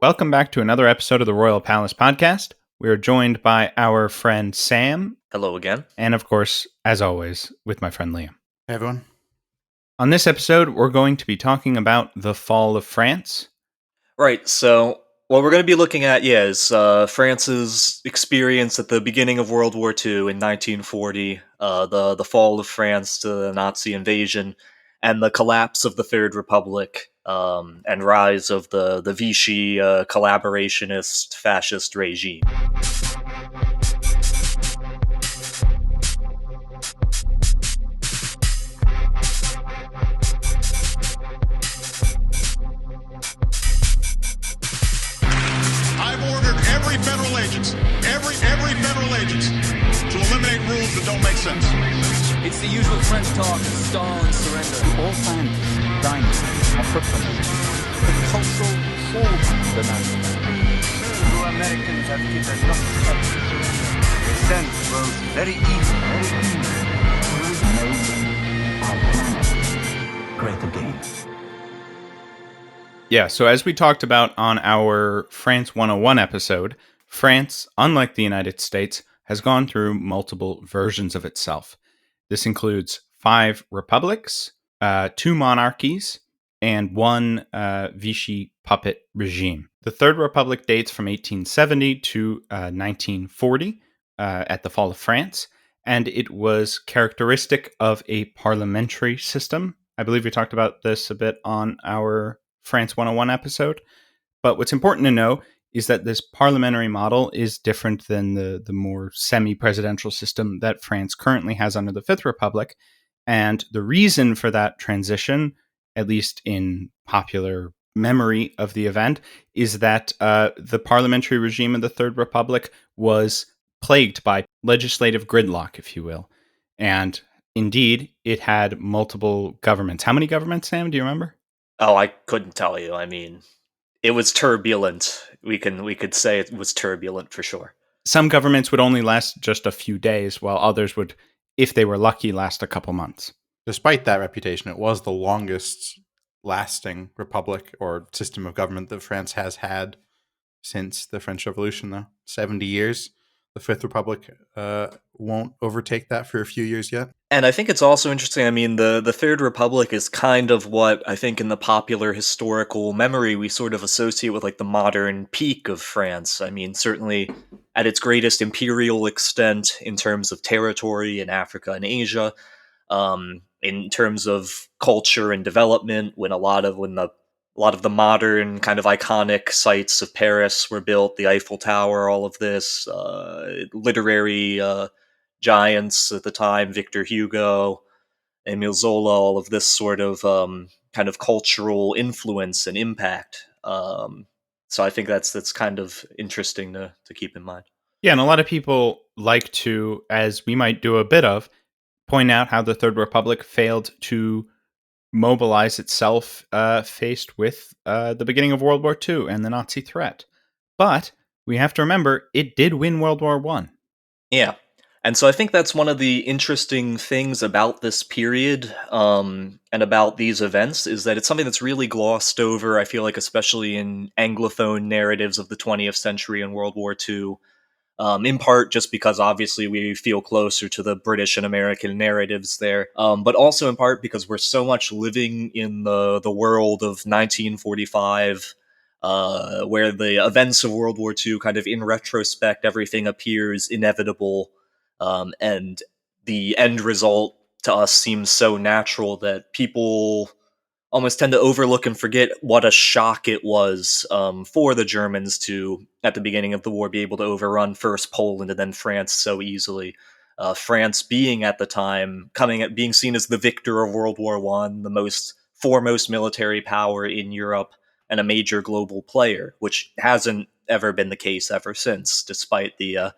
Welcome back to another episode of the Royal Palace Podcast. We are joined by our friend Sam. Hello again. And of course, as always, with my friend Liam. Hey everyone. On this episode, we're going to be talking about the fall of France. Right, so what we're going to be looking at, is France's experience at the beginning of World War II in 1940, the fall of France to the Nazi invasion, and the collapse of the Third Republic, and rise of the Vichy collaborationist fascist regime. Every federal agency to eliminate rules that don't make sense. It's the usual French talk, stall and surrender. All scientists, dynamists, are proponents of the cultural soul of the nation. You Americans have given us nothing. The sense grows very evil. Our planet great again. Yeah, so as we talked about on our France 101 episode, France, unlike the United States, has gone through multiple versions of itself. This includes 5 republics, 2 monarchies, and 1 Vichy puppet regime. The Third Republic dates from 1870 to 1940 at the fall of France, and it was characteristic of a parliamentary system. I believe we talked about this a bit on our France 101 episode. But what's important to know is that this parliamentary model is different than the more semi-presidential system that France currently has under the Fifth Republic. And the reason for that transition, at least in popular memory of the event, is that the parliamentary regime of the Third Republic was plagued by legislative gridlock, if you will. And indeed, it had multiple governments. How many governments, Sam? Do you remember? Oh, I couldn't tell you. I mean, it was turbulent. We could say it was turbulent for sure. Some governments would only last just a few days, while others would, if they were lucky, last a couple months. Despite that reputation, it was the longest lasting republic or system of government that France has had since the French Revolution, though. 70 years. The Fifth Republic won't overtake that for a few years yet. And I think it's also interesting, I mean, the Third Republic is kind of what I think in the popular historical memory we sort of associate with like the modern peak of France. I mean, certainly at its greatest imperial extent in terms of territory in Africa and Asia, in terms of culture and development, when a lot of the modern kind of iconic sites of Paris were built, the Eiffel Tower, all of this, literary giants at the time, Victor Hugo, Emile Zola, all of this sort of kind of cultural influence and impact. So I think that's kind of interesting to keep in mind. Yeah, and a lot of people like to, as we might do a bit of, point out how the Third Republic failed to mobilize itself faced with the beginning of World War II and the Nazi threat. But we have to remember, it did win World War I. Yeah. And so I think that's one of the interesting things about this period and about these events is that it's something that's really glossed over, I feel like, especially in Anglophone narratives of the 20th century and World War II. In part just because obviously we feel closer to the British and American narratives there, but also in part because we're so much living in the world of 1945, where the events of World War II kind of in retrospect, everything appears inevitable, and the end result to us seems so natural that people almost tend to overlook and forget what a shock it was for the Germans to, at the beginning of the war, be able to overrun first Poland and then France so easily. France being at the time being seen as the victor of World War I, the foremost military power in Europe, and a major global player, which hasn't ever been the case ever since, despite the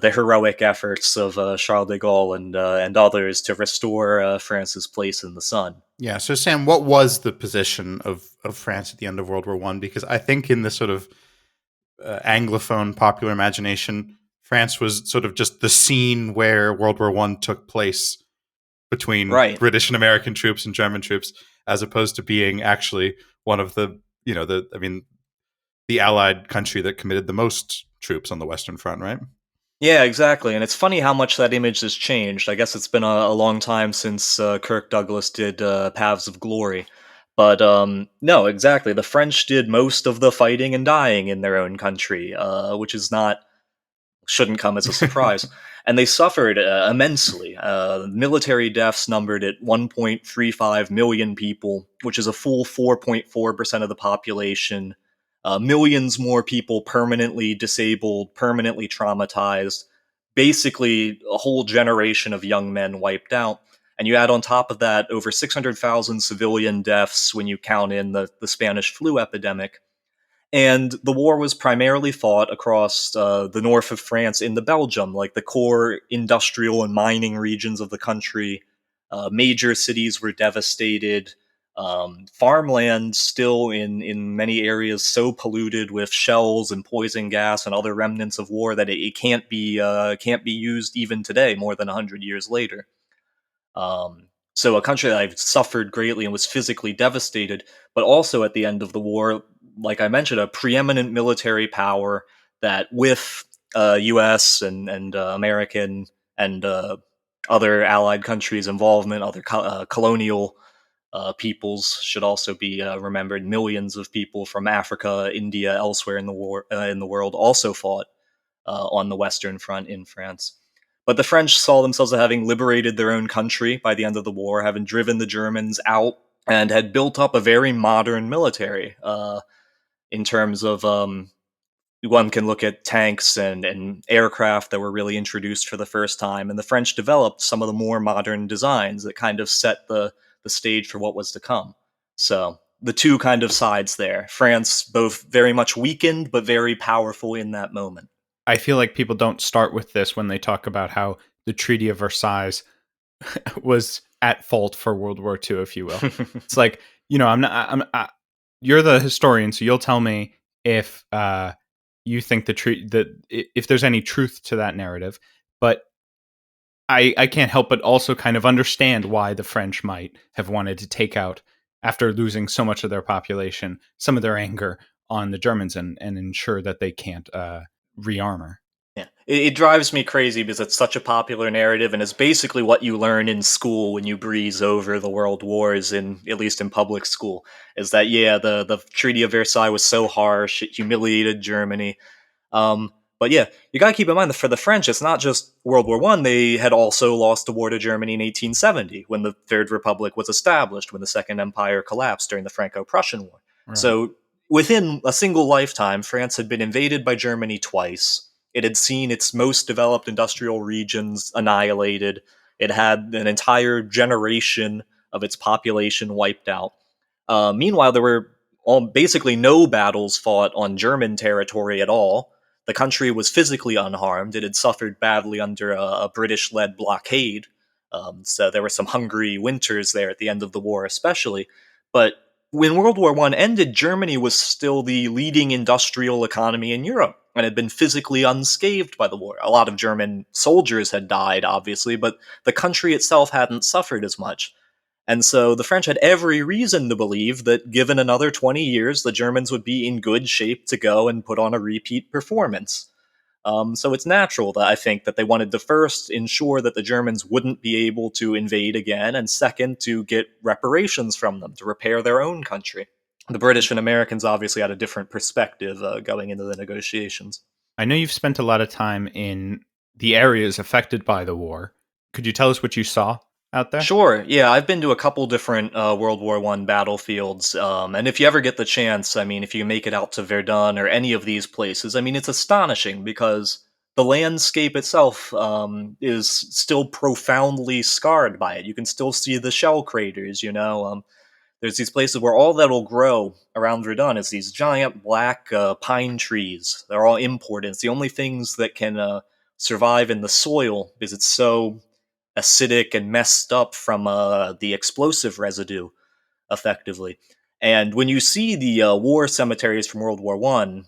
heroic efforts of Charles de Gaulle and others to restore France's place in the sun. Yeah, so Sam, what was the position of France at the end of World War I? Because I think in the sort of Anglophone popular imagination, France was sort of just the scene where World War I took place between British and American troops and German troops, as opposed to being actually one of the the Allied country that committed the most troops on the Western Front, right? Yeah, exactly. And it's funny how much that image has changed. I guess it's been a long time since Kirk Douglas did Paths of Glory. But no, exactly. The French did most of the fighting and dying in their own country, which is not shouldn't come as a surprise. And they suffered immensely. Military deaths numbered at 1.35 million people, which is a full 4.4% of the population. Millions more people permanently disabled, permanently traumatized. Basically, a whole generation of young men wiped out. And you add on top of that over 600,000 civilian deaths when you count in the Spanish flu epidemic. And the war was primarily fought across the north of France into Belgium, like the core industrial and mining regions of the country. Major cities were devastated. Farmland still in many areas so polluted with shells and poison gas and other remnants of war that it can't be used even today, more than 100 years later. So a country that I've suffered greatly and was physically devastated, but also at the end of the war, like I mentioned, a preeminent military power that with U.S. and American and other allied countries' involvement, other colonial peoples should also be remembered. Millions of people from Africa, India, elsewhere in the world also fought on the Western Front in France. But the French saw themselves as having liberated their own country by the end of the war, having driven the Germans out, and had built up a very modern military in terms of one can look at tanks and aircraft that were really introduced for the first time. And the French developed some of the more modern designs that kind of set the stage for what was to come. So the two kind of sides there. France both very much weakened, but very powerful in that moment. I feel like people don't start with this when they talk about how the Treaty of Versailles was at fault for World War II, if you will. It's like, you're the historian, so you'll tell me if you think if there's any truth to that narrative. But I can't help but also kind of understand why the French might have wanted to take out, after losing so much of their population, some of their anger on the Germans and ensure that they can't re-armor. Yeah, it drives me crazy because it's such a popular narrative, and it's basically what you learn in school when you breeze over the world wars, at least in public school. Is that the Treaty of Versailles was so harsh, it humiliated Germany. But yeah, you gotta keep in mind that for the French, it's not just World War One. They had also lost the war to Germany in 1870, when the Third Republic was established, when the Second Empire collapsed during the Franco-Prussian War. Right. So within a single lifetime, France had been invaded by Germany twice. It had seen its most developed industrial regions annihilated. It had an entire generation of its population wiped out. Meanwhile, there were basically no battles fought on German territory at all. The country was physically unharmed. It had suffered badly under a British-led blockade. So there were some hungry winters there at the end of the war, especially. But when World War I ended, Germany was still the leading industrial economy in Europe and had been physically unscathed by the war. A lot of German soldiers had died, obviously, but the country itself hadn't suffered as much. And so the French had every reason to believe that given another 20 years, the Germans would be in good shape to go and put on a repeat performance. So it's natural that I think that they wanted to first ensure that the Germans wouldn't be able to invade again, and second, to get reparations from them, to repair their own country. The British and Americans obviously had a different perspective going into the negotiations. I know you've spent a lot of time in the areas affected by the war. Could you tell us what you saw out there? Sure. Yeah, I've been to a couple different World War I battlefields, and if you ever get the chance, I mean, if you make it out to Verdun or any of these places, I mean, it's astonishing because the landscape itself is still profoundly scarred by it. You can still see the shell craters. There's these places where all that'll grow around Verdun is these giant black pine trees. They're all imported. It's the only things that can survive in the soil because it's so acidic and messed up from the explosive residue, effectively. And when you see the war cemeteries from World War One,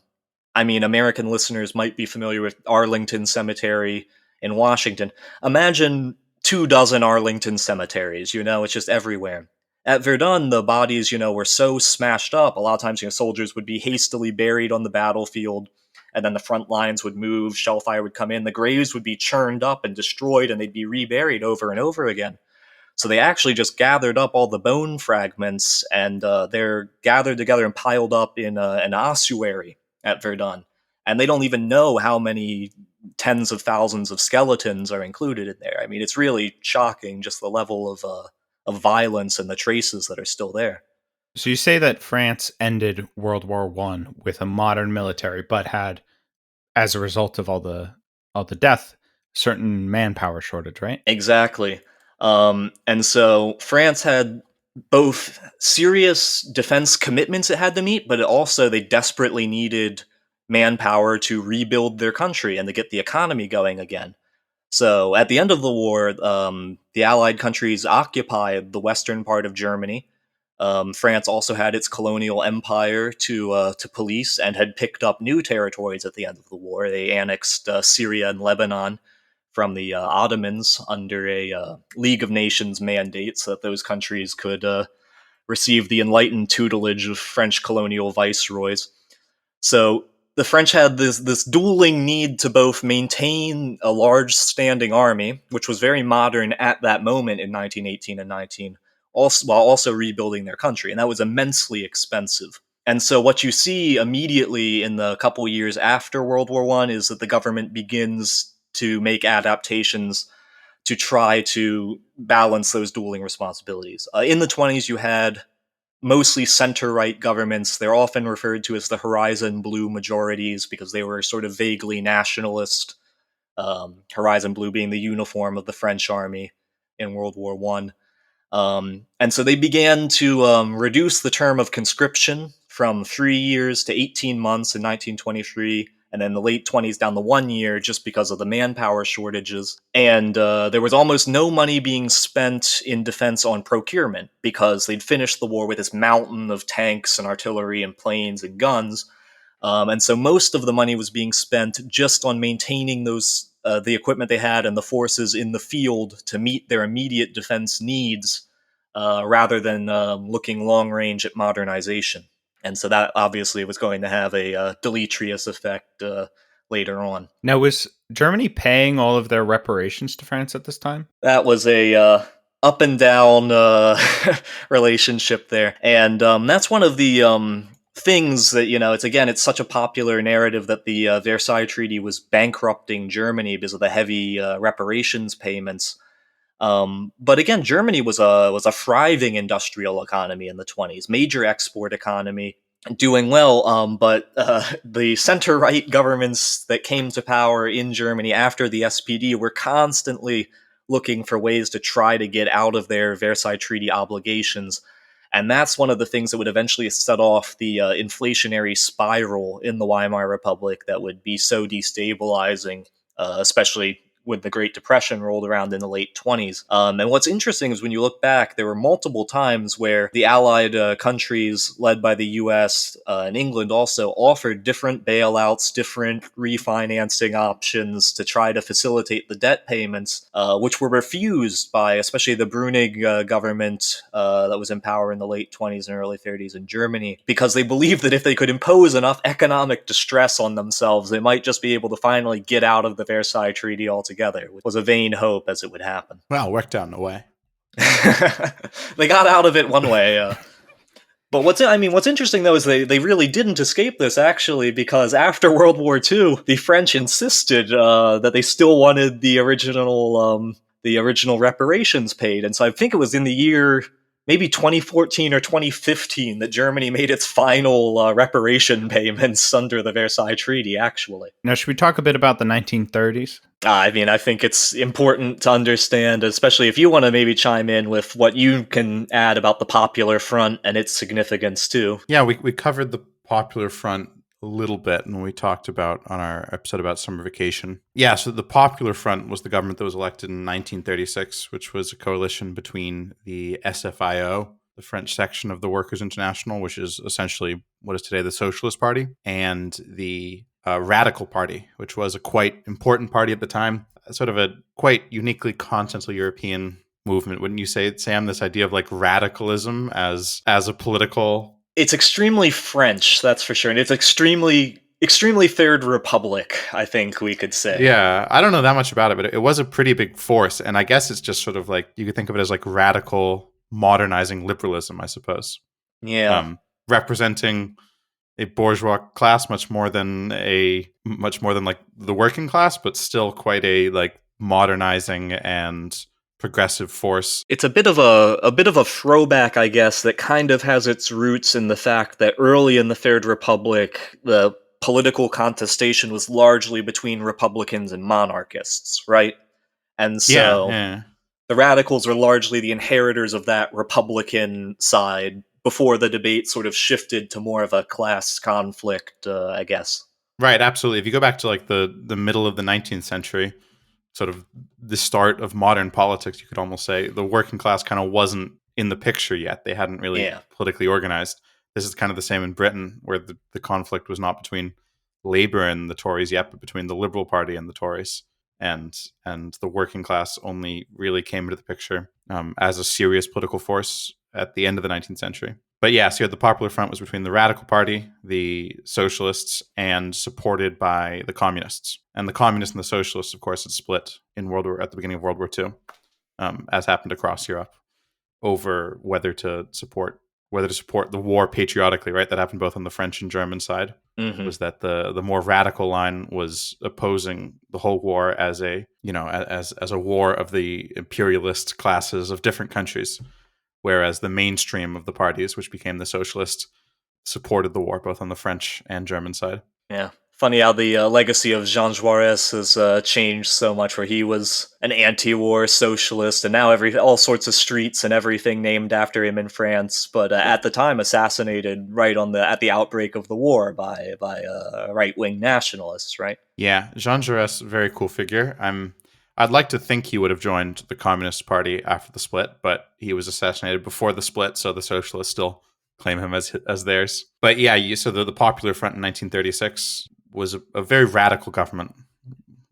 I mean, American listeners might be familiar with Arlington Cemetery in Washington. Imagine 24 Arlington cemeteries, it's just everywhere. At Verdun, the bodies, were so smashed up. A lot of times, soldiers would be hastily buried on the battlefield, and then the front lines would move, shell fire would come in, the graves would be churned up and destroyed, and they'd be reburied over and over again. So they actually just gathered up all the bone fragments, and they're gathered together and piled up in an ossuary at Verdun. And they don't even know how many tens of thousands of skeletons are included in there. I mean, it's really shocking, just the level of violence and the traces that are still there. So you say that France ended World War One with a modern military, but had, as a result of all the death, certain manpower shortage, right? Exactly. And so France had both serious defense commitments it had to meet, but also they desperately needed manpower to rebuild their country and to get the economy going again. So at the end of the war, the Allied countries occupied the western part of Germany. France also had its colonial empire to police and had picked up new territories at the end of the war. They annexed Syria and Lebanon from the Ottomans under a League of Nations mandate so that those countries could receive the enlightened tutelage of French colonial viceroys. So the French had this dueling need to both maintain a large standing army, which was very modern at that moment in 1918 and 19, while also rebuilding their country, and that was immensely expensive. And so what you see immediately in the couple years after World War I is that the government begins to make adaptations to try to balance those dueling responsibilities. In the 20s, you had mostly center-right governments. They're often referred to as the Horizon Blue majorities because they were sort of vaguely nationalist. Horizon Blue being the uniform of the French army in World War I. And so they began to reduce the term of conscription from 3 years to 18 months in 1923, and then the late 20s down to 1 year just because of the manpower shortages. And there was almost no money being spent in defense on procurement because they'd finished the war with this mountain of tanks and artillery and planes and guns. And so most of the money was being spent just on maintaining the equipment they had and the forces in the field to meet their immediate defense needs, rather than looking long range at modernization. And so that obviously was going to have a deleterious effect later on. Now, was Germany paying all of their reparations to France at this time? That was a up and down relationship there, and that's one of the things that it's such a popular narrative that the Versailles Treaty was bankrupting Germany because of the heavy reparations payments. But again, Germany was a thriving industrial economy in the 20s, major export economy, doing well. But the center-right governments that came to power in Germany after the SPD were constantly looking for ways to try to get out of their Versailles Treaty obligations. And that's one of the things that would eventually set off the inflationary spiral in the Weimar Republic that would be so destabilizing, especially when the Great Depression rolled around in the late 20s. And what's interesting is when you look back, there were multiple times where the Allied countries, led by the US and England also, offered different bailouts, different refinancing options to try to facilitate the debt payments, which were refused by especially the Brüning government that was in power in the late 20s and early 30s in Germany, because they believed that if they could impose enough economic distress on themselves, they might just be able to finally get out of the Versailles Treaty altogether. It was a vain hope as it would happen. Well, worked out in a way. They got out of it one way. But what's interesting though is they really didn't escape this actually, because after World War II, the French insisted that they still wanted the original reparations paid, and so I think it was in the year maybe 2014 or 2015 that Germany made its final reparation payments under the Versailles Treaty, actually. Now, should we talk a bit about the 1930s? I think it's important to understand, especially if you want to maybe chime in with what you can add about the Popular Front and its significance too. Yeah, we covered the Popular Front a little bit when we talked about on our episode about summer vacation. Yeah, so the Popular Front was the government that was elected in 1936, which was a coalition between the SFIO, the French section of the Workers' International, which is essentially what is today the Socialist Party, and the Radical Party, which was a quite important party at the time, sort of a quite uniquely continental European movement, wouldn't you say, Sam? This idea of like radicalism as a political. It's extremely French, that's for sure, and it's extremely Third Republic, I think we could say. Yeah, I don't know that much about it, but it was a pretty big force, and I guess it's just sort of like you could think of it as like radical modernizing liberalism, I suppose. Yeah. Representing a bourgeois class much more than like the working class, but still quite a like modernizing and progressive force. It's a bit of a throwback, I guess, that kind of has its roots in the fact that early in the Third Republic, the political contestation was largely between Republicans and monarchists, right? And so Yeah. the radicals are largely the inheritors of that Republican side before the debate sort of shifted to more of a class conflict, I guess. Right, absolutely. If you go back to like the middle of the 19th century, sort of the start of modern politics, you could almost say the working class kind of wasn't in the picture yet. They hadn't really politically organized. This is kind of the same in Britain, where the conflict was not between Labour and the Tories yet, but between the Liberal Party and the Tories. And the working class only really came into the picture as a serious political force at the end of the 19th century. But yeah, so the Popular Front was between the Radical Party, the Socialists, and supported by the Communists. And the Communists and the Socialists, of course, had split at the beginning of World War II, as happened across Europe, over whether to support the war patriotically. Right, that happened both on the French and German side. Mm-hmm. Was that the more radical line was opposing the whole war as a as a war of the imperialist classes of different countries, whereas the mainstream of the parties, which became the socialists, supported the war both on the French and German side. Yeah. Funny how the legacy of Jean Jaurès has changed so much, where he was an anti-war socialist, and now all sorts of streets and everything named after him in France. But at the time, assassinated right at the outbreak of the war by right-wing nationalists. Right? Yeah, Jean Jaurès, very cool figure. I'd like to think he would have joined the Communist Party after the split, but he was assassinated before the split, so the socialists still claim him as theirs. But yeah, so the Popular Front in 1936 was a very radical government.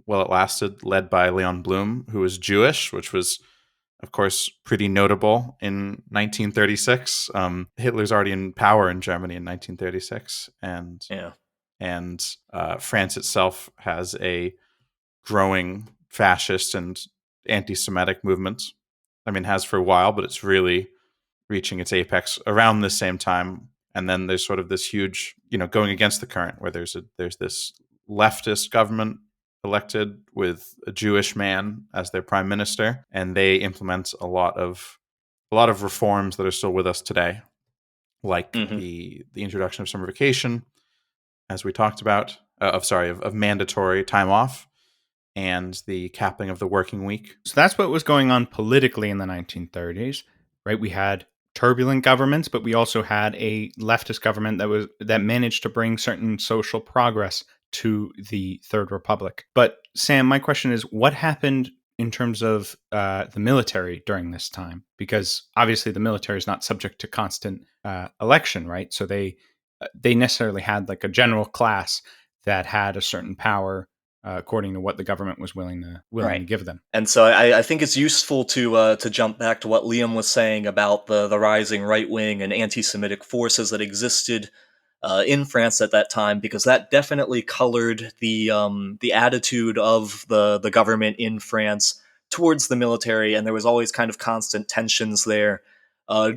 Well, it lasted, led by Léon Blum, who was Jewish, which was, of course, pretty notable in 1936. Hitler's already in power in Germany in 1936, and France itself has a growing fascist and anti-Semitic movement. I mean, has for a while, but it's really reaching its apex around the same time. And then there's sort of this huge, going against the current, where there's this leftist government elected with a Jewish man as their prime minister, and they implement a lot of reforms that are still with us today, like the introduction of summer vacation, as we talked about, of mandatory time off, and the capping of the working week. So that's what was going on politically in the 1930s, right? We had turbulent governments, but we also had a leftist government that managed to bring certain social progress to the Third Republic. But Sam, my question is, what happened in terms of the military during this time? Because obviously the military is not subject to constant election, right? So they necessarily had like a general class that had a certain power according to what the government was willing to give them. And so I think it's useful to jump back to what Liam was saying about the rising right-wing and anti-Semitic forces that existed in France at that time, because that definitely colored the attitude of the government in France towards the military, and there was always kind of constant tensions there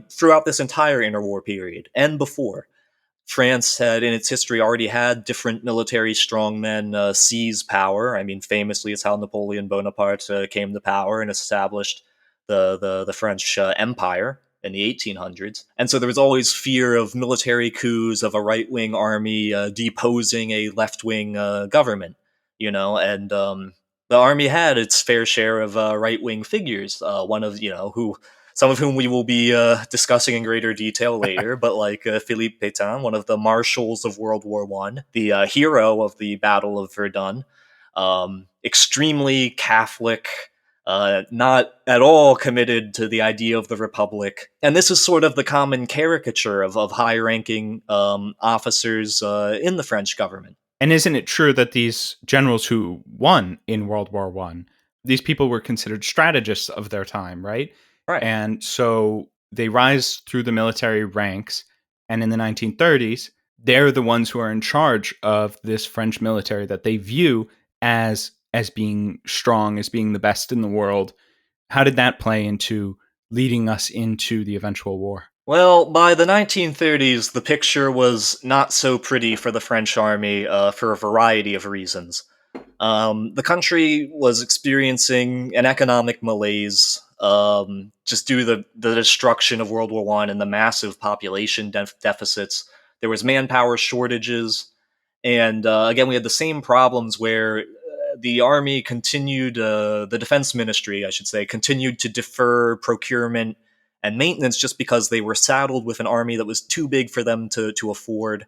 throughout this entire interwar period and before. France had, in its history, already had different military strongmen seize power. I mean, famously, it's how Napoleon Bonaparte came to power and established the French Empire in the 1800s. And so there was always fear of military coups, of a right-wing army deposing a left-wing government, and the army had its fair share of right-wing figures, some of whom we will be discussing in greater detail later, but like Philippe Pétain, one of the marshals of World War I, the hero of the Battle of Verdun, extremely Catholic, not at all committed to the idea of the Republic. And this is sort of the common caricature of high-ranking officers in the French government. And isn't it true that these generals who won in World War I these people were considered strategists of their time, right? Right. And so they rise through the military ranks, and in the 1930s, they're the ones who are in charge of this French military that they view as being strong, as being the best in the world. How did that play into leading us into the eventual war? Well, by the 1930s, the picture was not so pretty for the French army for a variety of reasons. The country was experiencing an economic malaise just due to the destruction of World War I and the massive population deficits. There was manpower shortages, and again, we had the same problems where the army continued, the defense ministry, I should say, continued to defer procurement and maintenance just because they were saddled with an army that was too big for them to afford,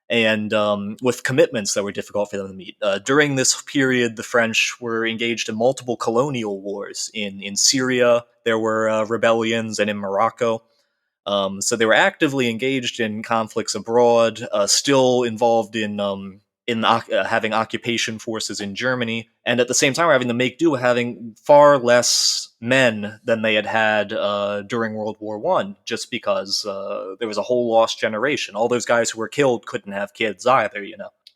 and with commitments that were difficult for them to meet. During this period, the French were engaged in multiple colonial wars. In Syria, there were rebellions, and in Morocco. So they were actively engaged in conflicts abroad, still involved in having occupation forces in Germany, and at the same time were having to make do having far less men than they had during World War One, just because there was a whole lost generation. All those guys who were killed couldn't have kids either.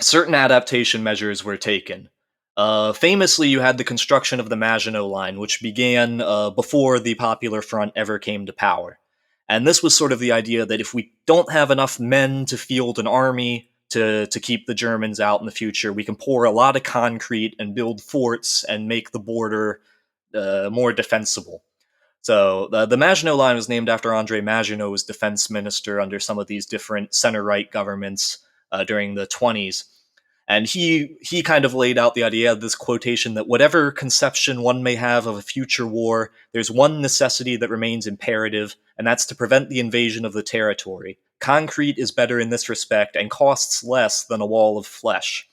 Certain adaptation measures were taken. Famously, you had the construction of the Maginot Line, which began before the Popular Front ever came to power. And this was sort of the idea that if we don't have enough men to field an army to keep the Germans out in the future, we can pour a lot of concrete and build forts and make the border more defensible. So the Maginot Line was named after Andre Maginot, who was defense minister under some of these different center-right governments during the 20s. And he kind of laid out the idea of this quotation that whatever conception one may have of a future war, there's one necessity that remains imperative, and that's to prevent the invasion of the territory. Concrete is better in this respect and costs less than a wall of flesh.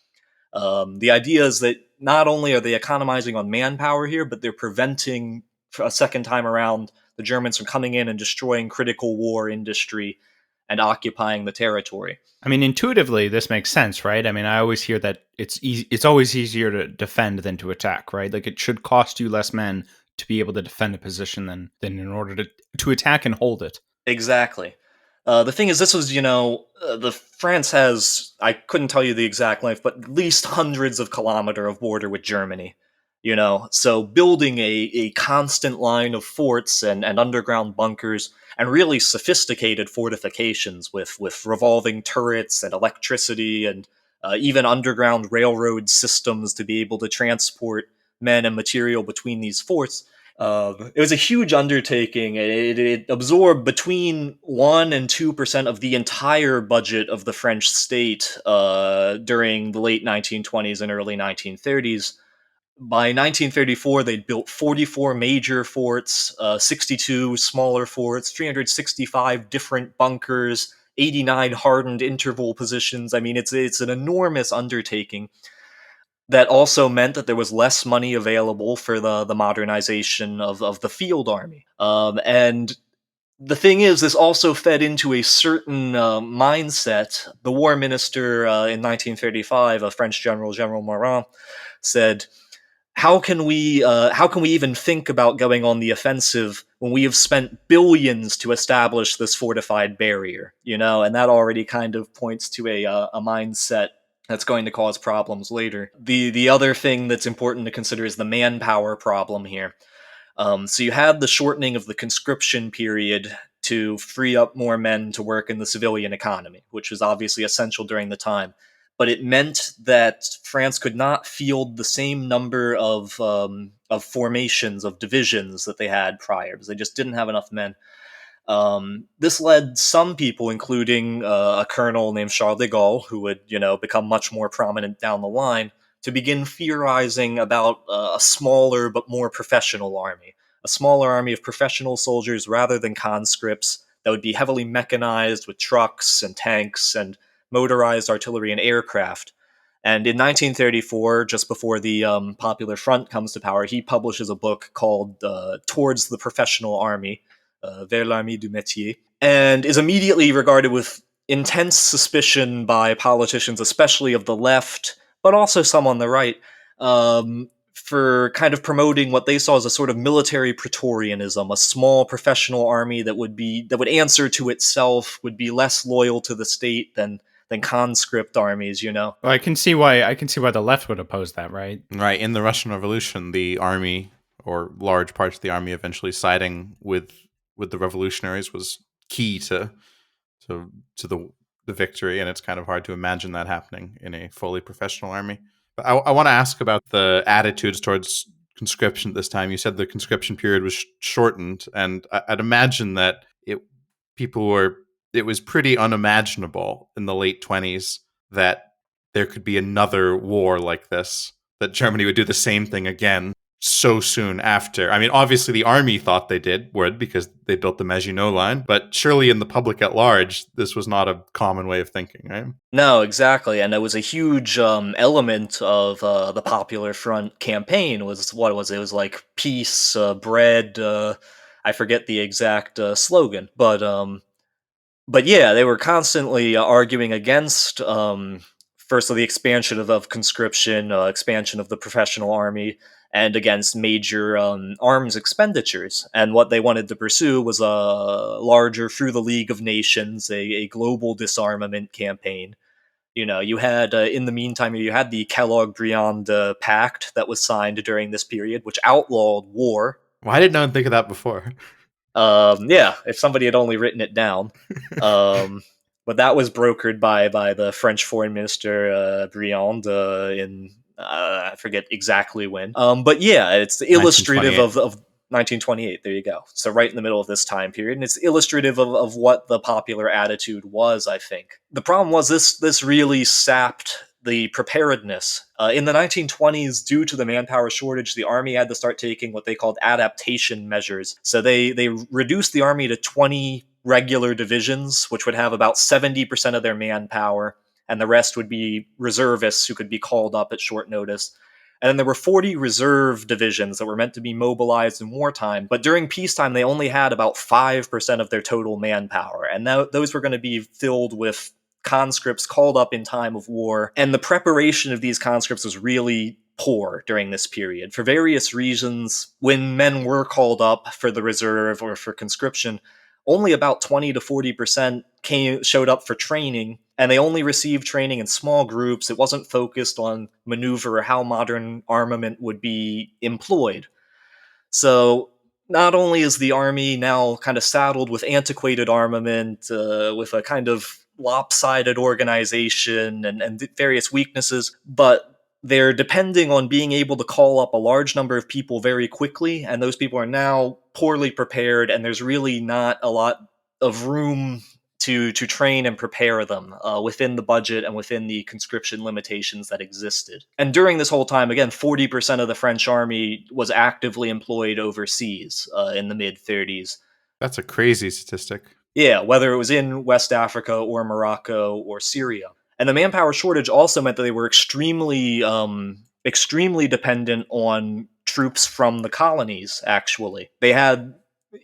The idea is that not only are they economizing on manpower here, but they're preventing, for a second time around, the Germans from coming in and destroying critical war industry and occupying the territory. I mean, intuitively, this makes sense, right? I mean, I always hear that it's always easier to defend than to attack, right? Like, it should cost you less men to be able to defend a position than in order to attack and hold it. Exactly. The thing is, this was, the France has, I couldn't tell you the exact length, but at least hundreds of kilometers of border with Germany. So building a constant line of forts and underground bunkers and really sophisticated fortifications with revolving turrets and electricity and even underground railroad systems to be able to transport men and material between these forts. It was a huge undertaking. It absorbed between 1% and 2% of the entire budget of the French state during the late 1920s and early 1930s. By 1934, they'd built 44 major forts, 62 smaller forts, 365 different bunkers, 89 hardened interval positions. I mean, it's an enormous undertaking. That also meant that there was less money available for the modernization of the field army. And the thing is, this also fed into a certain mindset. The war minister in 1935, a French general, General Morin, said, how can we even think about going on the offensive when we have spent billions to establish this fortified barrier? And that already kind of points to a mindset that's going to cause problems later. The other thing that's important to consider is the manpower problem here. So you had the shortening of the conscription period to free up more men to work in the civilian economy, which was obviously essential during the time. But it meant that France could not field the same number of formations, of divisions that they had prior, because they just didn't have enough men. This led some people, including a colonel named Charles de Gaulle, who would, become much more prominent down the line, to begin theorizing about a smaller but more professional army. A smaller army of professional soldiers rather than conscripts that would be heavily mechanized with trucks and tanks and motorized artillery and aircraft. And in 1934, just before the Popular Front comes to power, he publishes a book called Towards the Professional Army, Vers l'armée du métier, and is immediately regarded with intense suspicion by politicians, especially of the left, but also some on the right, for kind of promoting what they saw as a sort of military praetorianism, a small professional army that would answer to itself, would be less loyal to the state than conscript armies, you know. Well, I can see why the left would oppose that, right? Right. In the Russian Revolution, the army, or large parts of the army, eventually siding with the revolutionaries was key to the victory, and it's kind of hard to imagine that happening in a fully professional army. But I want to ask about the attitudes towards conscription this time. You said the conscription period was shortened, and I'd imagine that it was pretty unimaginable in the late 20s that there could be another war like this, that Germany would do the same thing again so soon after. I mean, obviously the army thought they would because they built the Maginot Line, but surely in the public at large, this was not a common way of thinking, right? No, exactly, and it was a huge element of the Popular Front campaign. Was what it was? It was like peace, bread. I forget the exact slogan, but yeah, they were constantly arguing against firstly the expansion of conscription, expansion of the professional army, and against major arms expenditures. And what they wanted to pursue was a larger, through the League of Nations, a global disarmament campaign. You know, you had, in the meantime, you had the Kellogg-Briand Pact that was signed during this period, which outlawed war. Why did no one think of that before? Yeah, if somebody had only written it down. But that was brokered by the French Foreign Minister Briand in I forget exactly when. But yeah, it's illustrative of 1928. There you go. So right in the middle of this time period, and it's illustrative of what the popular attitude was. I think the problem was this really sapped the preparedness. In the 1920s, due to the manpower shortage, the army had to start taking what they called adaptation measures. So they reduced the army to 20 regular divisions, which would have about 70% of their manpower, and the rest would be reservists who could be called up at short notice. And then there were 40 reserve divisions that were meant to be mobilized in wartime, but during peacetime they only had about 5% of their total manpower, and those were going to be filled with conscripts called up in time of war, and the preparation of these conscripts was really poor during this period. For various reasons, when men were called up for the reserve or for conscription, only about 20 to 40% showed up for training, and they only received training in small groups. It wasn't focused on maneuver or how modern armament would be employed. So not only is the army now kind of saddled with antiquated armament, with a kind of lopsided organization and various weaknesses, but they're depending on being able to call up a large number of people very quickly, and those people are now poorly prepared, and there's really not a lot of room to train and prepare them within the budget and within the conscription limitations that existed. And during this whole time, again, 40% of the French army was actively employed overseas in the mid-30s. That's a crazy statistic. Yeah, whether it was in West Africa or Morocco or Syria. And the manpower shortage also meant that they were extremely dependent on troops from the colonies, actually. They had,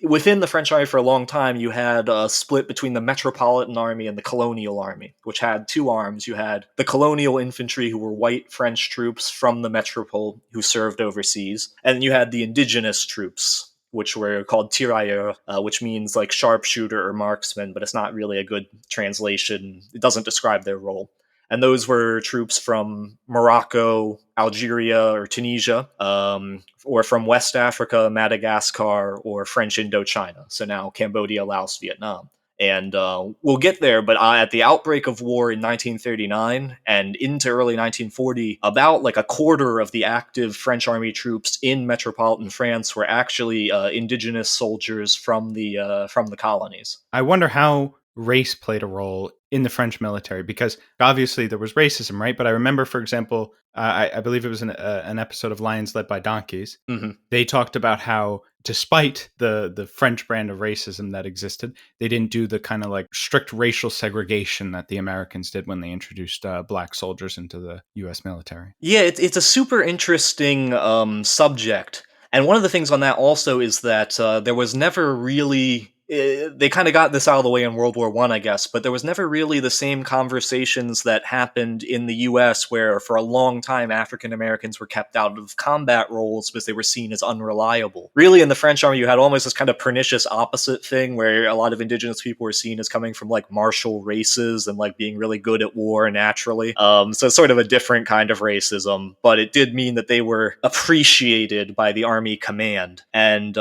within the French army for a long time, you had a split between the Metropolitan Army and the Colonial Army, which had two arms. You had the colonial infantry, who were white French troops from the metropole who served overseas, and you had the indigenous troops, which were called tirailleurs, which means like sharpshooter or marksman, but it's not really a good translation. It doesn't describe their role. And those were troops from Morocco, Algeria, or Tunisia, or from West Africa, Madagascar, or French Indochina. So now Cambodia, Laos, Vietnam. And we'll get there, but at the outbreak of war in 1939 and into early 1940, about like a quarter of the active French army troops in metropolitan France were actually indigenous soldiers from the colonies. I wonder how race played a role in the French military, because obviously there was racism, right? But I remember, for example, I believe it was an episode of Lions Led by Donkeys. Mm-hmm. They talked about how, despite the French brand of racism that existed, they didn't do the kind of like strict racial segregation that the Americans did when they introduced black soldiers into the U.S. military. Yeah, it's a super interesting subject. And one of the things on that also is that there was never really they kind of got this out of the way in World War I guess, but there was never really the same conversations that happened in the U.S. where for a long time African Americans were kept out of combat roles because they were seen as unreliable. Really, in the French army, you had almost this kind of pernicious opposite thing where a lot of indigenous people were seen as coming from like martial races and like being really good at war naturally. So sort of a different kind of racism, but it did mean that they were appreciated by the army command. And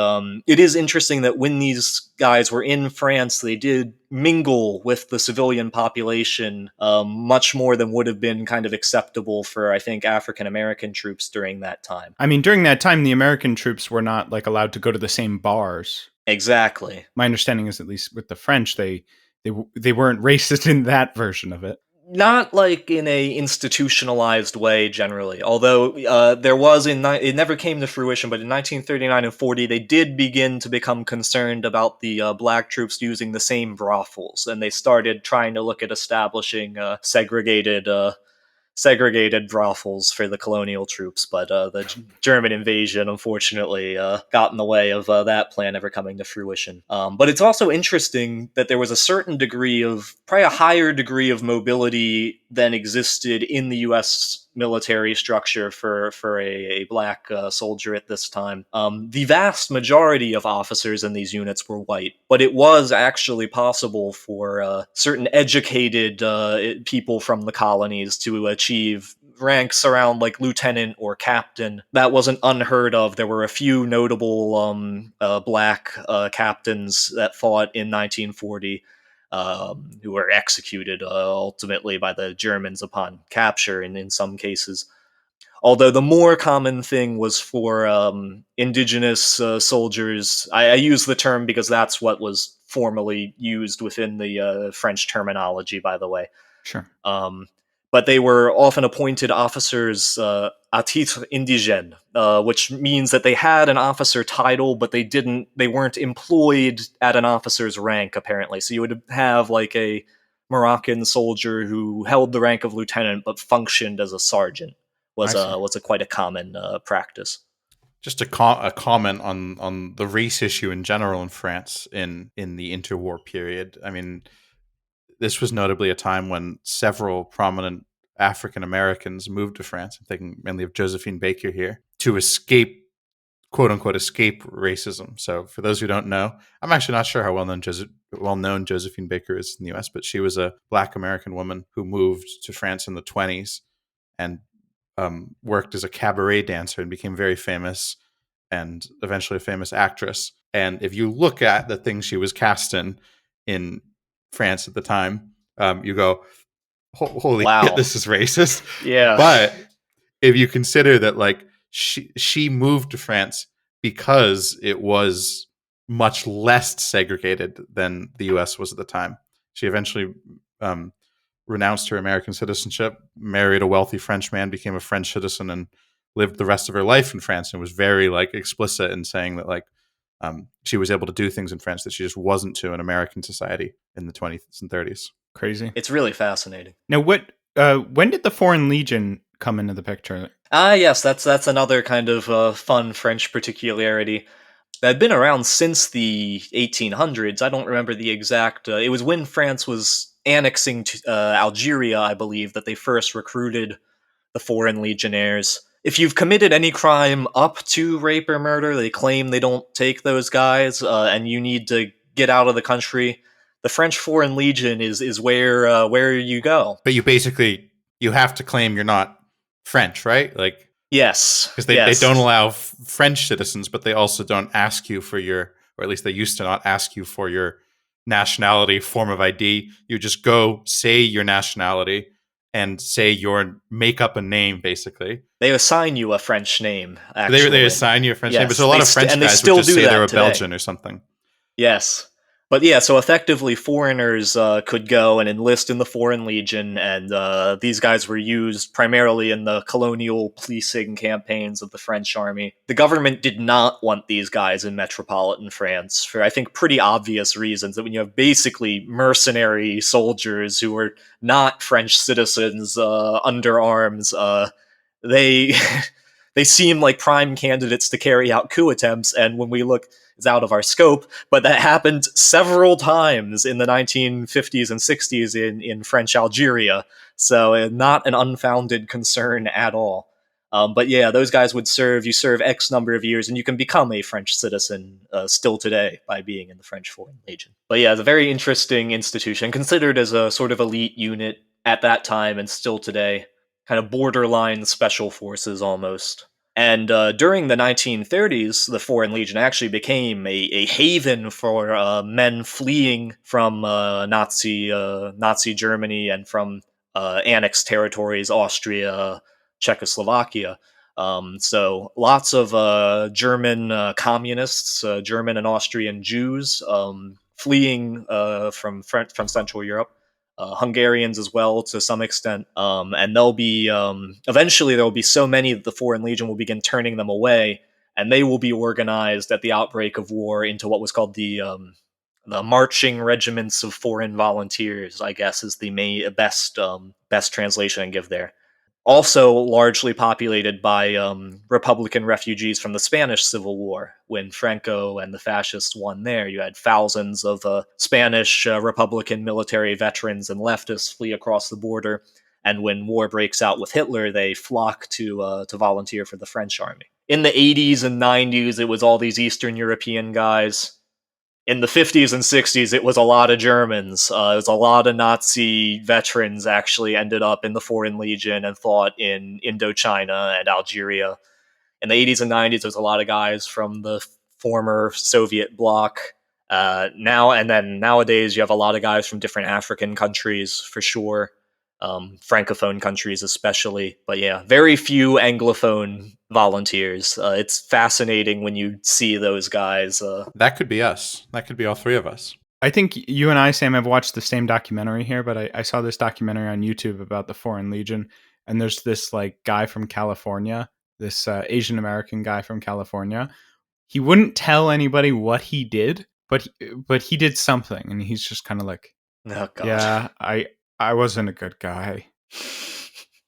it is interesting that when these guys were in France, they did mingle with the civilian population much more than would have been kind of acceptable for, I think, African American troops during that time. I mean, during that time, the American troops were not like allowed to go to the same bars. Exactly. My understanding is, at least with the French, they weren't racist in that version of it. Not like in a institutionalized way generally, although there was it never came to fruition, but in 1939 and 40 they did begin to become concerned about the black troops using the same brothels, and they started trying to look at establishing segregated brothels for the colonial troops, but the German invasion unfortunately got in the way of that plan ever coming to fruition. But it's also interesting that there was a certain degree of, probably a higher degree of mobility than existed in the U.S. military structure for a black soldier at this time. The vast majority of officers in these units were white, but it was actually possible for certain educated people from the colonies to achieve ranks around like lieutenant or captain. That wasn't unheard of. There were a few notable black captains that fought in 1940 who were executed ultimately by the Germans upon capture in some cases. Although the more common thing was for indigenous soldiers. I use the term because that's what was formally used within the French terminology, by the way. Sure. But they were often appointed officers à titre indigène, which means that they had an officer title, but they weren't employed at an officer's rank, apparently. So you would have like a Moroccan soldier who held the rank of lieutenant but functioned as a sergeant. Was a quite a common practice. Just a comment on the race issue in general in France in the interwar period. I mean, this was notably a time when several prominent African Americans moved to France. I'm thinking mainly of Josephine Baker here, to escape, quote unquote, escape racism. So for those who don't know, I'm actually not sure how well known Josephine Baker is in the US, but she was a Black American woman who moved to France in the 20s and worked as a cabaret dancer and became very famous, and eventually a famous actress. And if you look at the things she was cast in France at the time, you go, holy Wow. shit, this is racist. Yeah. But if you consider that, like, she moved to France because it was much less segregated than the US was at the time. She eventually renounced her American citizenship, married a wealthy French man, became a French citizen, and lived the rest of her life in France, and was very like explicit in saying that, like, she was able to do things in France that she just wasn't to in American society in the 20s and 30s. Crazy. It's really fascinating. Now, when did the Foreign Legion come into the picture? Yes, that's another kind of fun French particularity. That had been around since the 1800s. I don't remember the exact... it was when France was annexing to, Algeria, I believe, that they first recruited the Foreign Legionnaires. If you've committed any crime up to rape or murder, they claim they don't take those guys, and you need to get out of the country. The French Foreign Legion is where you go. But you have to claim you're not French, right? Like, yes, because they don't allow French citizens, but they also don't ask you for your, or at least they used to not ask you for your nationality, form of ID. You just go say your nationality and make up a name, basically. They assign you a French name, actually. They assign you a French name, but so a lot of French guys would just say they were today. Belgian or something. Yes. But yeah, so effectively foreigners could go and enlist in the Foreign Legion, and these guys were used primarily in the colonial policing campaigns of the French army. The government did not want these guys in metropolitan France for, I think, pretty obvious reasons, that when you have basically mercenary soldiers who are not French citizens under arms, they... they seem like prime candidates to carry out coup attempts. And when we look, it's out of our scope, but that happened several times in the 1950s and 60s in French Algeria. So not an unfounded concern at all. But yeah, those guys would serve, you serve X number of years, and you can become a French citizen still today by being in the French Foreign Legion. But yeah, it's a very interesting institution, considered as a sort of elite unit at that time and still today, kind of borderline special forces almost. And during the 1930s, the Foreign Legion actually became a haven for men fleeing from Nazi Germany and from annexed territories, Austria, Czechoslovakia. So lots of German communists, German and Austrian Jews fleeing from Central Europe. Hungarians as well to some extent, and they'll be eventually there will be so many that the Foreign Legion will begin turning them away, and they will be organized at the outbreak of war into what was called the marching regiments of foreign volunteers, I guess, is the best translation I can give there. Also largely populated by Republican refugees from the Spanish Civil War. When Franco and the fascists won there, you had thousands of Spanish Republican military veterans and leftists flee across the border. And when war breaks out with Hitler, they flock to volunteer for the French army. In the 80s and 90s, it was all these Eastern European guys. In the 50s and 60s, it was a lot of Germans. It was a lot of Nazi veterans actually ended up in the Foreign Legion and fought in Indochina and Algeria. In the 80s and 90s, there was a lot of guys from the former Soviet bloc. Nowadays, you have a lot of guys from different African countries, for sure. Francophone countries especially. But yeah, very few Anglophone volunteers. It's fascinating when you see those guys. That could be us. That could be all three of us. I think you and I, Sam, have watched the same documentary here, but I saw this documentary on YouTube about the Foreign Legion, and there's this like guy from California, this Asian American guy from California. He wouldn't tell anybody what he did, but he did something, and he's just kind of like, Oh God. yeah, I wasn't a good guy.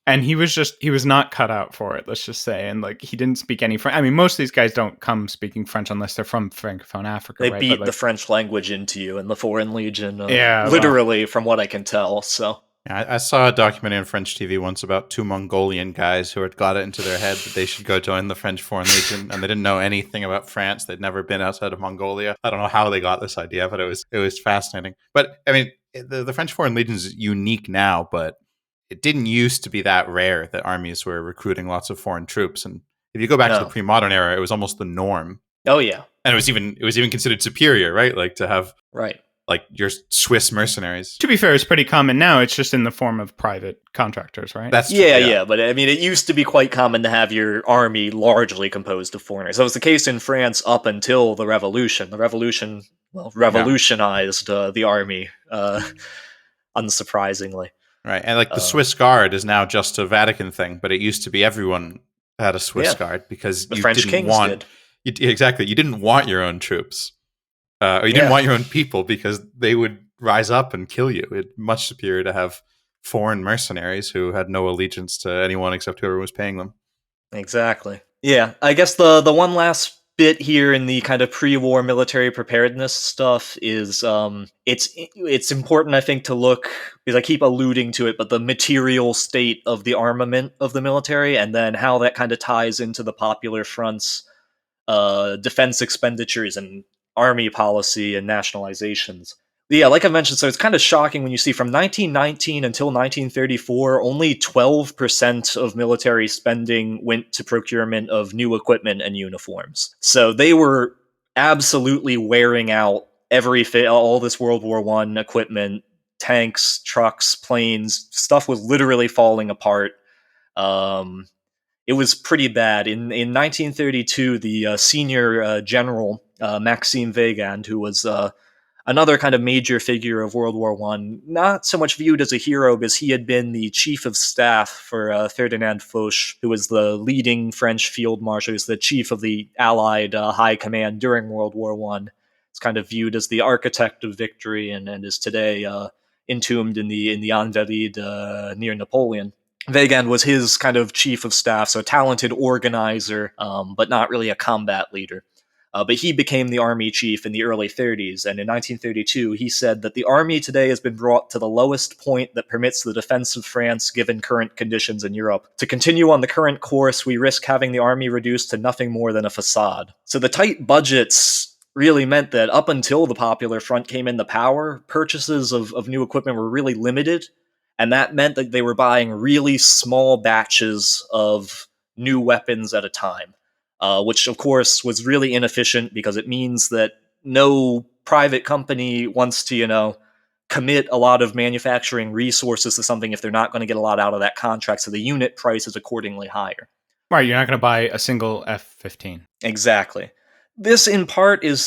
And he was not cut out for it, let's just say. And like, he didn't speak any French. I mean, most of these guys don't come speaking French unless they're from Francophone Africa. They right? beat the French language into you in the Foreign Legion, Yeah, literally, from what I can tell. So Yeah, I saw a documentary on French TV once about two Mongolian guys who had got it into their head that they should go join the French Foreign Legion, and they didn't know anything about France. They'd never been outside of Mongolia. I don't know how they got this idea, but it was fascinating. But I mean, the French Foreign Legion is unique now, but it didn't used to be that rare that armies were recruiting lots of foreign troops. And if you go back to the pre-modern era, it was almost the norm. Oh yeah, and it was even considered superior, right? Like to have right. like your Swiss mercenaries. To be fair, it's pretty common now. It's just in the form of private contractors, right? That's true, yeah. But I mean, it used to be quite common to have your army largely composed of foreigners. That was the case in France up until the Revolution. The Revolution, revolutionized the army, unsurprisingly. Right, and like the Swiss Guard is now just a Vatican thing, but it used to be everyone had a Swiss Guard because the you French didn't kings want did. You didn't want your own troops, or you didn't want your own people because they would rise up and kill you. It's much superior to have foreign mercenaries who had no allegiance to anyone except whoever was paying them. Exactly. Yeah, I guess the one last bit here in the kind of pre-war military preparedness stuff is it's important, I think, to look, because I keep alluding to it, but the material state of the armament of the military, and then how that kind of ties into the Popular Front's defense expenditures and army policy and nationalizations. Yeah, like I mentioned, so it's kind of shocking when you see from 1919 until 1934, only 12% of military spending went to procurement of new equipment and uniforms. So they were absolutely wearing out all this World War I equipment, tanks, trucks, planes. Stuff was literally falling apart. It was pretty bad. In 1932, the senior general, Maxime Weygand, who was another kind of major figure of World War I, not so much viewed as a hero because he had been the chief of staff for Ferdinand Foch, who was the leading French field marshal, who was the chief of the Allied High Command during World War I. It's kind of viewed as the architect of victory and is today entombed in the Invalides near Napoleon. Weygand was his kind of chief of staff, so a talented organizer, but not really a combat leader. But he became the army chief in the early 30s, and in 1932 he said that the army today has been brought to the lowest point that permits the defense of France given current conditions in Europe. To continue on the current course, we risk having the army reduced to nothing more than a facade. So the tight budgets really meant that up until the Popular Front came into power, purchases of new equipment were really limited, and that meant that they were buying really small batches of new weapons at a time. Which of course was really inefficient because it means that no private company wants to, commit a lot of manufacturing resources to something if they're not going to get a lot out of that contract, so the unit price is accordingly higher. Right, you're not going to buy a single F-15. Exactly. This, in part, is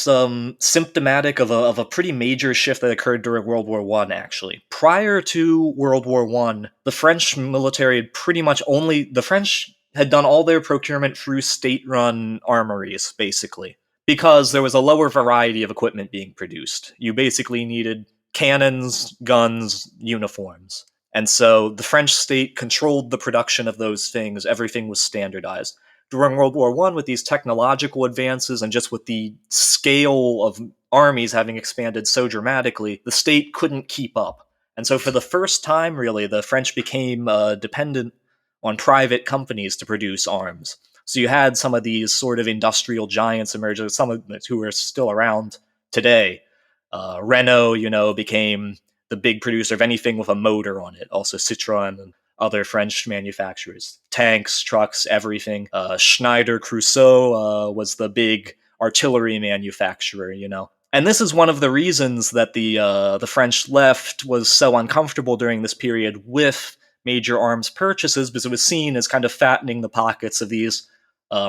symptomatic of a pretty major shift that occurred during World War I, actually. Prior to World War I, the French military had the French had done all their procurement through state-run armories, basically, because there was a lower variety of equipment being produced. You basically needed cannons, guns, uniforms. And so the French state controlled the production of those things. Everything was standardized. During World War I, with these technological advances and just with the scale of armies having expanded so dramatically, the state couldn't keep up. And so for the first time, really, the French became dependent on private companies to produce arms. So you had some of these sort of industrial giants emerge, some of them who are still around today. Renault, became the big producer of anything with a motor on it. Also Citroën and other French manufacturers. Tanks, trucks, everything. Schneider Creusot was the big artillery manufacturer, And this is one of the reasons that the French left was so uncomfortable during this period with major arms purchases, because it was seen as kind of fattening the pockets of these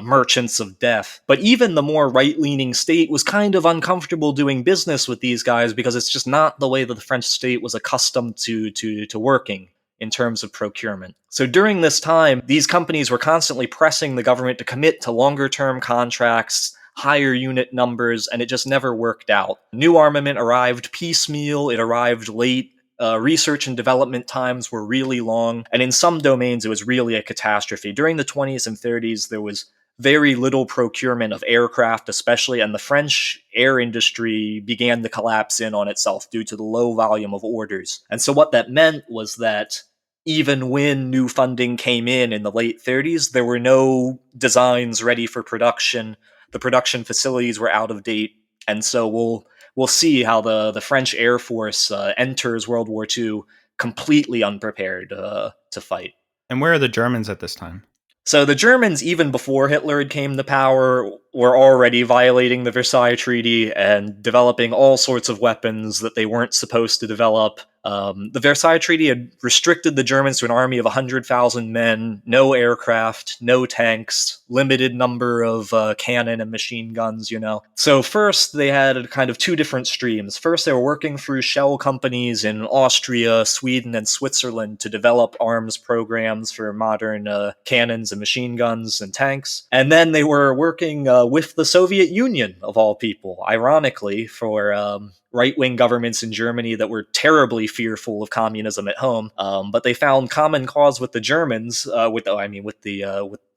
merchants of death. But even the more right-leaning state was kind of uncomfortable doing business with these guys because it's just not the way that the French state was accustomed to working in terms of procurement. So during this time, these companies were constantly pressing the government to commit to longer-term contracts, higher unit numbers, and it just never worked out. New armament arrived piecemeal, it arrived late, research and development times were really long, and in some domains it was really a catastrophe. During the 20s and 30s, there was very little procurement of aircraft, especially, and the French air industry began to collapse in on itself due to the low volume of orders. And so what that meant was that even when new funding came in the late 30s, there were no designs ready for production. The production facilities were out of date, and so we'll see how the French Air Force enters World War II completely unprepared to fight. And where are the Germans at this time? So the Germans, even before Hitler came to power, were already violating the Versailles Treaty and developing all sorts of weapons that they weren't supposed to develop. The Versailles Treaty had restricted the Germans to an army of 100,000 men, no aircraft, no tanks, limited number of cannon and machine guns, So first, they had kind of two different streams. First, they were working through shell companies in Austria, Sweden, and Switzerland to develop arms programs for modern cannons and machine guns and tanks. And then they were working with the Soviet Union, of all people, ironically, for right-wing governments in Germany that were terribly fearful of communism at home, but they found common cause with the Germans, with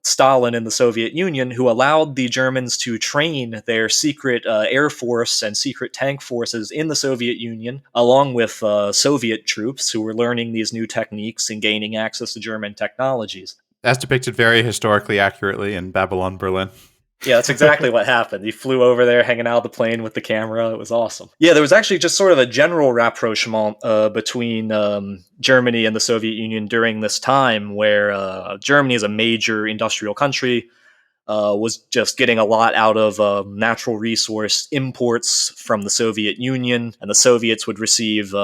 Stalin and the Soviet Union, who allowed the Germans to train their secret air force and secret tank forces in the Soviet Union, along with Soviet troops who were learning these new techniques and gaining access to German technologies. As depicted very historically accurately in Babylon, Berlin. Yeah, that's exactly what happened. He flew over there, hanging out of the plane with the camera. It was awesome. Yeah, there was actually just sort of a general rapprochement between Germany and the Soviet Union during this time, where Germany, as a major industrial country, was just getting a lot out of natural resource imports from the Soviet Union, and the Soviets would receive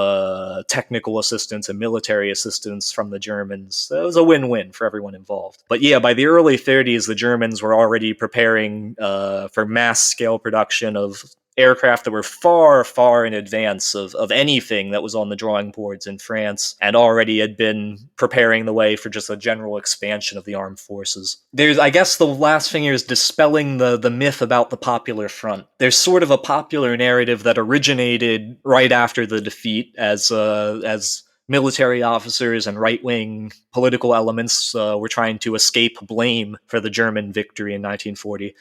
technical assistance and military assistance from the Germans. So it was a win-win for everyone involved. But yeah, by the early 30s, the Germans were already preparing for mass-scale production of aircraft that were far, far in advance of anything that was on the drawing boards in France, and already had been preparing the way for just a general expansion of the armed forces. I guess the last thing here is dispelling the myth about the Popular Front. There's sort of a popular narrative that originated right after the defeat, as military officers and right-wing political elements were trying to escape blame for the German victory in 1940.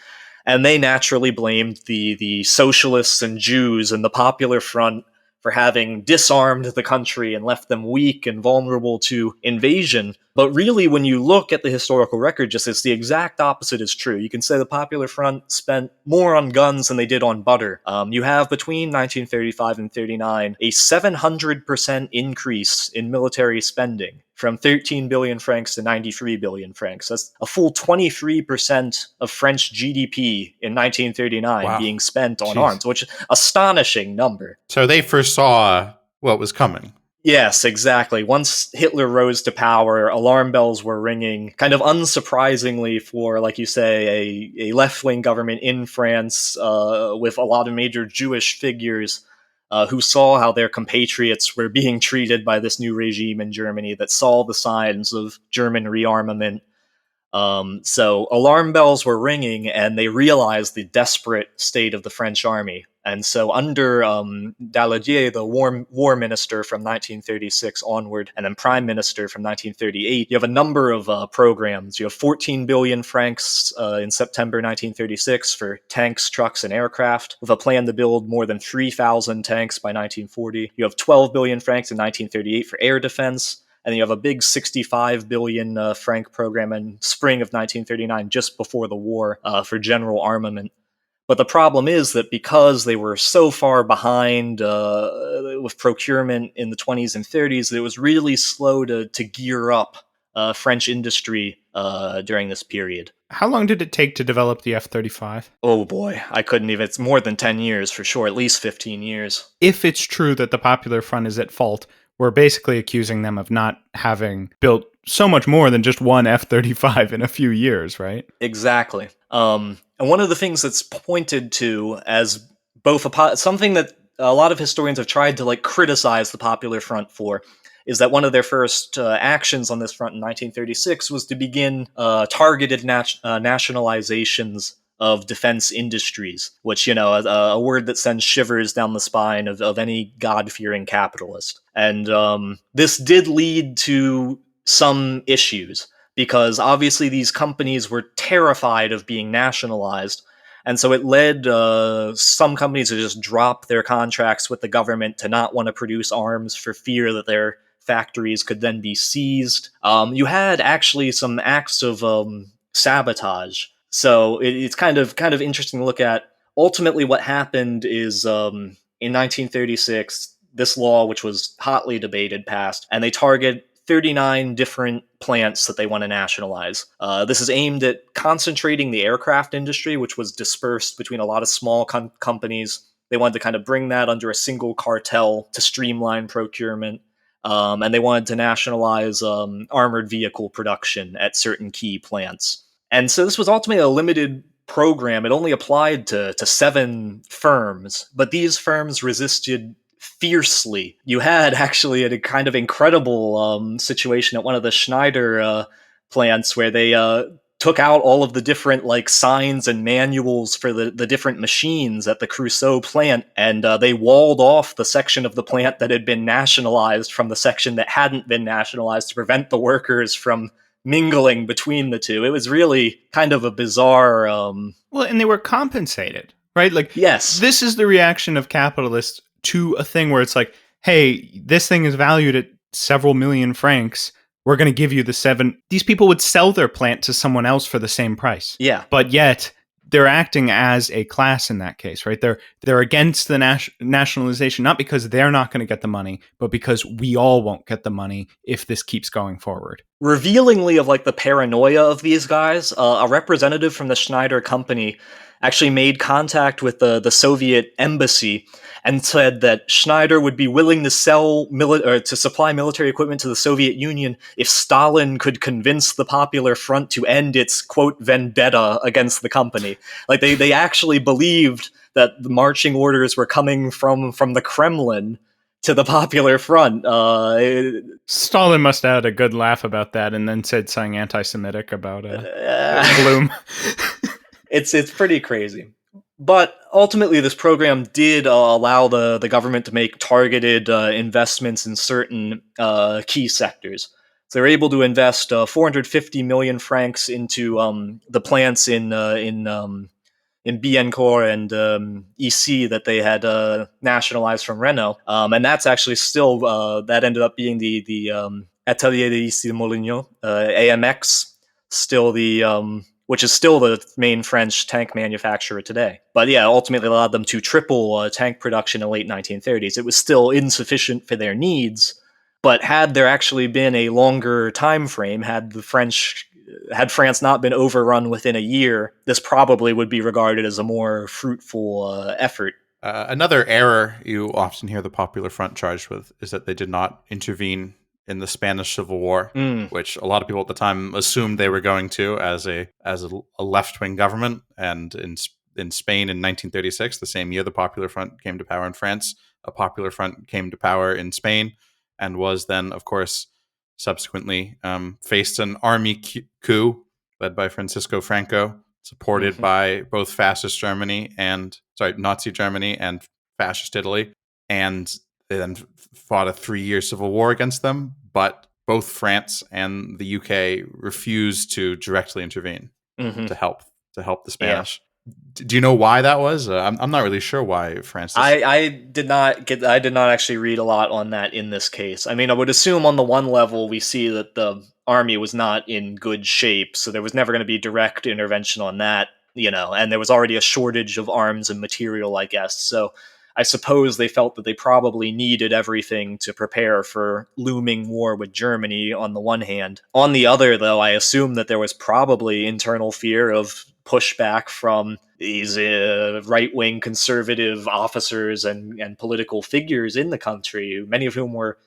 And they naturally blamed the socialists and Jews and the Popular Front for having disarmed the country and left them weak and vulnerable to invasion. But really, when you look at the historical record, just it's the exact opposite is true. You can say the Popular Front spent more on guns than they did on butter. You have between 1935 and 39 a 700% increase in military spending, from 13 billion francs to 93 billion francs. That's a full 23% of French GDP in 1939 being spent on arms, which is an astonishing number. So they first saw what was coming. Yes, exactly. Once Hitler rose to power, alarm bells were ringing, kind of unsurprisingly for, like you say, a left-wing government in France with a lot of major Jewish figures who saw how their compatriots were being treated by this new regime in Germany, that saw the signs of German rearmament. So alarm bells were ringing, and they realized the desperate state of the French army. And so under Daladier, the war minister from 1936 onward, and then prime minister from 1938, you have a number of programs. You have 14 billion francs in September 1936 for tanks, trucks, and aircraft, with a plan to build more than 3,000 tanks by 1940. You have 12 billion francs in 1938 for air defense. And you have a big 65 billion franc program in spring of 1939, just before the war, for general armament. But the problem is that because they were so far behind with procurement in the 20s and 30s, it was really slow to gear up French industry during this period. How long did it take to develop the F-35? Oh boy, I couldn't even. It's more than 10 years for sure, at least 15 years. If it's true that the Popular Front is at fault, we're basically accusing them of not having built so much more than just one F-35 in a few years, right? Exactly. And one of the things that's pointed to as both something that a lot of historians have tried to criticize the Popular Front for is that one of their first actions on this front in 1936 was to begin targeted nationalizations of defense industries, which, a word that sends shivers down the spine of any God-fearing capitalist. And this did lead to some issues, because obviously these companies were terrified of being nationalized. And so it led some companies to just drop their contracts with the government, to not want to produce arms for fear that their factories could then be seized. You had actually some acts of sabotage. So it's kind of interesting to look at. Ultimately, what happened is in 1936, this law, which was hotly debated, passed, and they target 39 different plants that they want to nationalize. This is aimed at concentrating the aircraft industry, which was dispersed between a lot of small companies. They wanted to kind of bring that under a single cartel to streamline procurement. And they wanted to nationalize armored vehicle production at certain key plants. And so this was ultimately a limited program. It only applied to 7 firms, but these firms resisted fiercely. You had actually a kind of incredible situation at one of the Schneider plants, where they took out all of the different signs and manuals for the different machines at the Creusot plant, and they walled off the section of the plant that had been nationalized from the section that hadn't been nationalized, to prevent the workers from mingling between the two. It was really kind of a bizarre... Well, and they were compensated, right? Yes. This is the reaction of capitalists to a thing where it's like, hey, this thing is valued at several million francs. We're going to give you the 7. These people would sell their plant to someone else for the same price. Yeah. But yet they're acting as a class in that case, right? They're against the nationalization, not because they're not going to get the money, but because we all won't get the money if this keeps going forward. Revealingly of the paranoia of these guys, a representative from the Schneider company actually made contact with the Soviet embassy and said that Schneider would be willing to to supply military equipment to the Soviet Union if Stalin could convince the Popular Front to end its, quote, vendetta against the company. They actually believed that the marching orders were coming from the Kremlin to the Popular Front. Stalin must have had a good laugh about that, and then said something anti-Semitic about Blum. It's pretty crazy. But ultimately, this program did allow the government to make targeted investments in certain key sectors. So they were able to invest 450 million francs into the plants in Biencourt and EC that they had nationalized from Renault, and that's actually still that ended up being the Atelier de Issy de Molignon, AMX, still the which is still the main French tank manufacturer today. But yeah, ultimately allowed them to triple tank production in the late 1930s. It was still insufficient for their needs, but had there actually been a longer time frame, had France not been overrun within a year, this probably would be regarded as a more fruitful effort. Another error you often hear the Popular Front charged with is that they did not intervene in the Spanish Civil War, which a lot of people at the time assumed they were going to as a left wing government. And in Spain in 1936, the same year the Popular Front came to power in France, a Popular Front came to power in Spain, and was then, of course, subsequently faced an army coup led by Francisco Franco, supported by both Nazi Germany and fascist Italy. And they then fought a 3-year civil war against them, but both France and the UK refused to directly intervene to help the Spanish. Do you know why that was? I'm not really sure why France. I did not actually read a lot on that in this case. I mean, I would assume on the one level we see that the army was not in good shape, so there was never going to be direct intervention on that, and there was already a shortage of arms and material, I guess. So I suppose they felt that they probably needed everything to prepare for looming war with Germany on the one hand. On the other, though, I assume that there was probably internal fear of pushback from these right-wing conservative officers and political figures in the country, many of whom were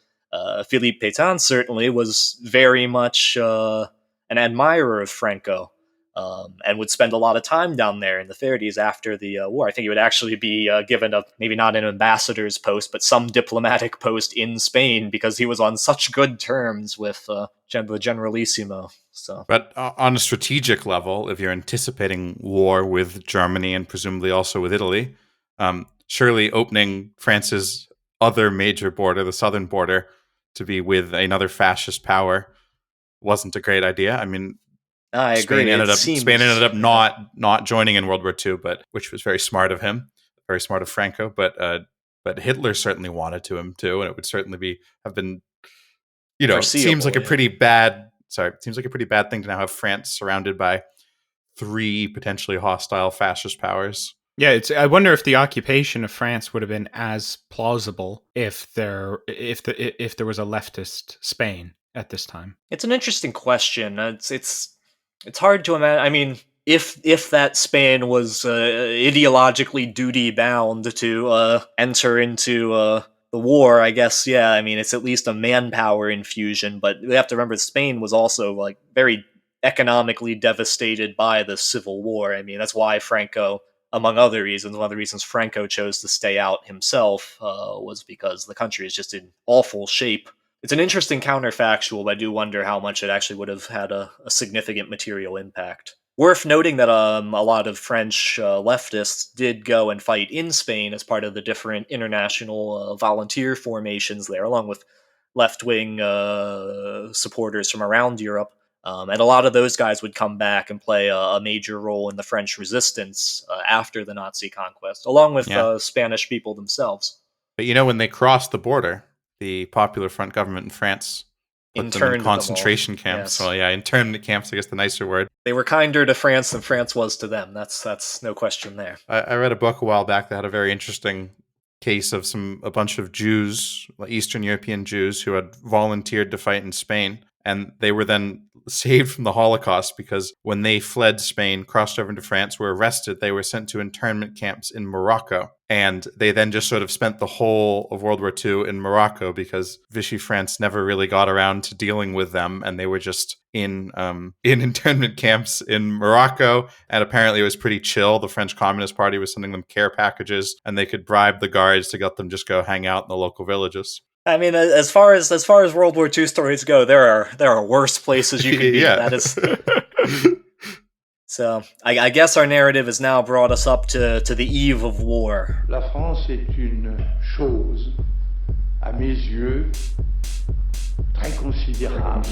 Philippe Pétain certainly was very much an admirer of Franco. And would spend a lot of time down there in the 30s after the war. I think he would actually be given maybe not an ambassador's post, but some diplomatic post in Spain because he was on such good terms with the Generalissimo. So, but on a strategic level, if you're anticipating war with Germany and presumably also with Italy, surely opening France's other major border, the southern border, to be with another fascist power wasn't a great idea. I mean, I agree. Spain ended up not joining in World War II, which was very smart of him, very smart of Franco. But Hitler certainly wanted him to, and it would certainly have been, seems like a pretty bad. Seems like a pretty bad thing to now have France surrounded by 3 potentially hostile fascist powers. Yeah, I wonder if the occupation of France would have been as plausible if there was a leftist Spain at this time. It's an interesting question. It's hard to imagine. I mean, if that Spain was ideologically duty bound to enter into the war, I guess, yeah. I mean, it's at least a manpower infusion, but we have to remember Spain was also very economically devastated by the Civil War. I mean, that's why Franco, among other reasons, one of the reasons Franco chose to stay out himself was because the country is just in awful shape. It's an interesting counterfactual, but I do wonder how much it actually would have had a significant material impact. Worth noting that a lot of French leftists did go and fight in Spain as part of the different international volunteer formations there, along with left-wing supporters from around Europe. And a lot of those guys would come back and play a major role in the French resistance after the Nazi conquest, along with Spanish people themselves. But when they crossed the border, the Popular Front government in France put them in concentration camps. Yes. Well, yeah, internment camps, I guess the nicer word. They were kinder to France than France was to them. That's no question there. I read a book a while back that had a very interesting case of a bunch of Jews, Eastern European Jews, who had volunteered to fight in Spain. And they were then saved from the Holocaust because when they fled Spain, crossed over into France, were arrested, they were sent to internment camps in Morocco. And they then just sort of spent the whole of World War II in Morocco because Vichy France never really got around to dealing with them. And they were just in internment camps in Morocco. And apparently it was pretty chill. The French Communist Party was sending them care packages and they could bribe the guards to get them just go hang out in the local villages. I mean, as far as World War II stories go, there are worse places you can be. Yeah. That is. So, I guess our narrative has now brought us up to the eve of war. La France est une chose, à mes yeux, très considérable.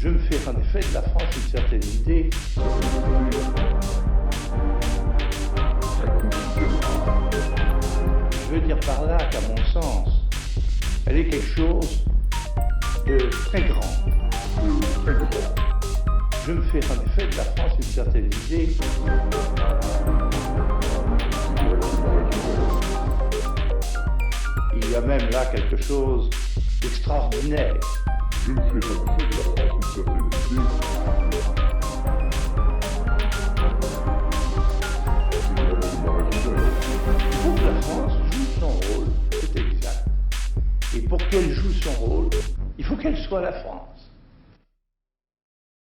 Je me fais en effet de la France une certaine idée. Je veux dire par là qu'à mon sens, elle est quelque chose de très grand. Je me fais en effet de la France une certaine idée. Il y a même là quelque chose d'extraordinaire. Je me fais en effet de la France une certaine idée. Il faut que la France joue son rôle, c'est exact. Et pour qu'elle joue son rôle, il faut qu'elle soit la France.